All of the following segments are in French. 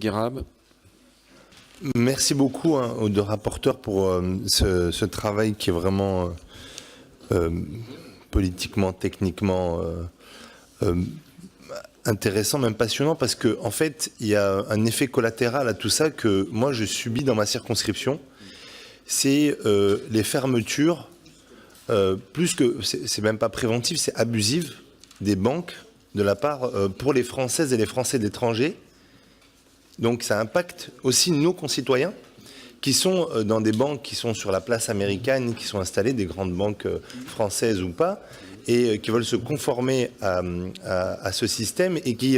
Guérab. Merci beaucoup aux deux rapporteurs pour ce travail qui est vraiment politiquement, techniquement intéressant, même passionnant, parce que en fait, il y a un effet collatéral à tout ça que moi je subis dans ma circonscription. C'est les fermetures, plus que c'est même pas préventif, c'est abusif des banques de la part pour les Françaises et les Français d'étrangers. Donc ça impacte aussi nos concitoyens qui sont dans des banques qui sont sur la place américaine, qui sont installées, des grandes banques françaises ou pas, et qui veulent se conformer à ce système et qui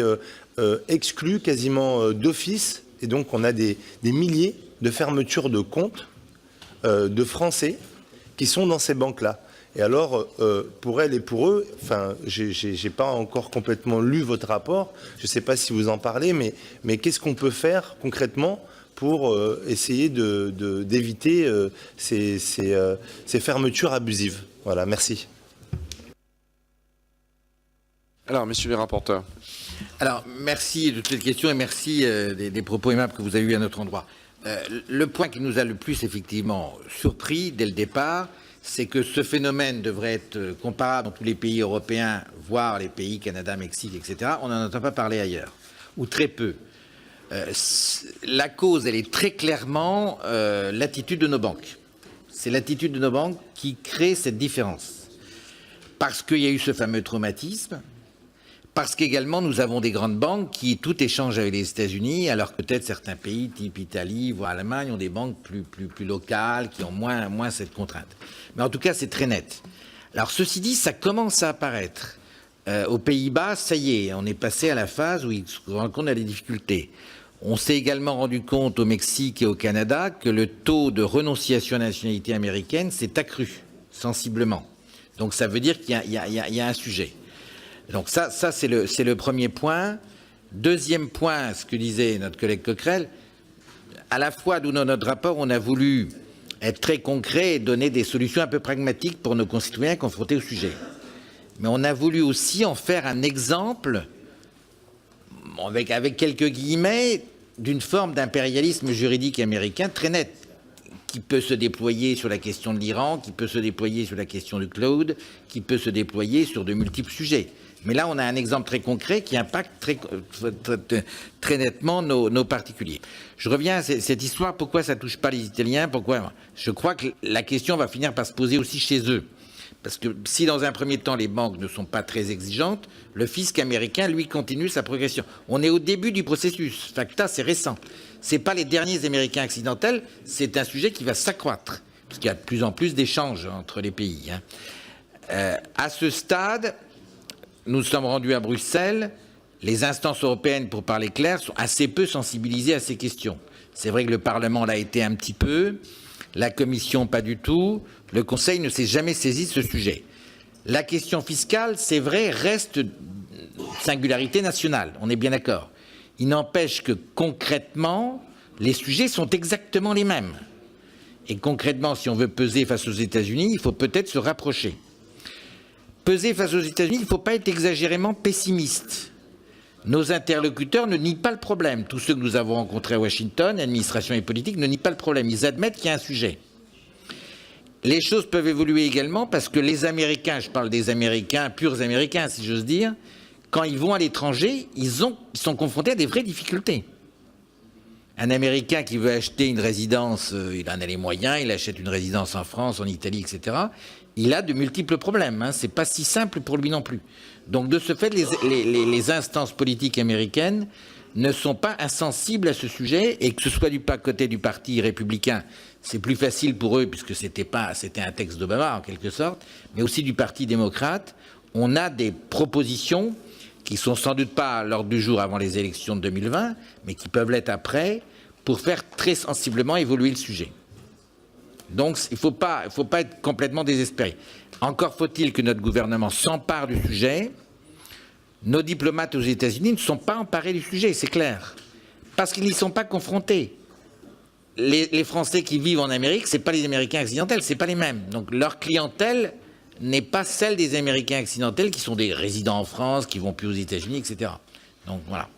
excluent quasiment d'office. Et donc on a des milliers de fermetures de comptes de Français qui sont dans ces banques-là. Et alors, pour elles et pour eux, enfin, j'ai pas encore complètement lu votre rapport, je ne sais pas si vous en parlez, mais qu'est-ce qu'on peut faire concrètement pour essayer d'éviter ces fermetures abusives? Voilà, merci. Alors, messieurs les rapporteurs. Alors, merci de toutes ces questions et merci des propos aimables que vous avez eus à notre endroit. Le point qui nous a le plus effectivement surpris dès le départ, c'est que ce phénomène devrait être comparable dans tous les pays européens, voire les pays Canada, Mexique, etc. On n'en entend pas parler ailleurs, ou très peu. La cause, elle est très clairement l'attitude de nos banques. C'est l'attitude de nos banques qui crée cette différence. Parce qu'il y a eu ce fameux traumatisme, parce qu'également nous avons des grandes banques qui tout échangent avec les États-Unis, alors que peut-être certains pays, type Italie, voire Allemagne, ont des banques plus locales, qui ont moins cette contrainte. Mais en tout cas, c'est très net. Alors ceci dit, ça commence à apparaître. Aux Pays-Bas, ça y est, on est passé à la phase où ils se rendent compte des difficultés. On s'est également rendu compte au Mexique et au Canada que le taux de renonciation à la nationalité américaine s'est accru sensiblement. Donc ça veut dire qu'il y a un sujet. Donc ça c'est le premier point. Deuxième point, ce que disait notre collègue Coquerel, à la fois dans notre rapport, on a voulu être très concret et donner des solutions un peu pragmatiques pour nos concitoyens confrontés au sujet. Mais on a voulu aussi en faire un exemple, avec quelques guillemets, d'une forme d'impérialisme juridique américain très net, qui peut se déployer sur la question de l'Iran, qui peut se déployer sur la question du cloud, qui peut se déployer sur de multiples sujets. Mais là, on a un exemple très concret qui impacte très nettement nos particuliers. Je reviens à cette histoire, pourquoi ça ne touche pas les Italiens, pourquoi? Je crois que la question va finir par se poser aussi chez eux. Parce que si dans un premier temps les banques ne sont pas très exigeantes, le fisc américain, lui, continue sa progression. On est au début du processus. FATCA, c'est récent. Ce n'est pas les derniers Américains accidentels, c'est un sujet qui va s'accroître, parce qu'il y a de plus en plus d'échanges entre les pays. À ce stade, nous sommes rendus à Bruxelles. Les instances européennes, pour parler clair, sont assez peu sensibilisées à ces questions. C'est vrai que le Parlement l'a été un petit peu, la Commission pas du tout, le Conseil ne s'est jamais saisi de ce sujet. La question fiscale, c'est vrai, reste singularité nationale, on est bien d'accord. Il n'empêche que concrètement, les sujets sont exactement les mêmes. Et concrètement, si on veut peser face aux États-Unis, il faut peut-être se rapprocher. Peser face aux États-Unis, il ne faut pas être exagérément pessimiste. Nos interlocuteurs ne nient pas le problème. Tous ceux que nous avons rencontrés à Washington, administration et politique, ne nient pas le problème. Ils admettent qu'il y a un sujet. Les choses peuvent évoluer également parce que les Américains, je parle des Américains, purs Américains si j'ose dire, quand ils vont à l'étranger, ils sont confrontés à des vraies difficultés. Un Américain qui veut acheter une résidence, il en a les moyens, il achète une résidence en France, en Italie, etc. Il a de multiples problèmes. Ce n'est pas si simple pour lui non plus. Donc de ce fait, les instances politiques américaines ne sont pas insensibles à ce sujet, et que ce soit du côté du parti républicain, c'est plus facile pour eux puisque c'était un texte d'Obama en quelque sorte, mais aussi du parti démocrate, on a des propositions qui sont sans doute pas à l'ordre du jour avant les élections de 2020, mais qui peuvent l'être après, pour faire très sensiblement évoluer le sujet. Donc il ne faut pas être complètement désespéré. Encore faut-il que notre gouvernement s'empare du sujet. Nos diplomates aux États-Unis ne sont pas emparés du sujet, c'est clair, parce qu'ils n'y sont pas confrontés. Les Français qui vivent en Amérique, ce n'est pas les Américains accidentels, ce n'est pas les mêmes. Donc leur clientèle n'est pas celle des Américains accidentels qui sont des résidents en France, qui vont plus aux États-Unis, etc. Donc voilà.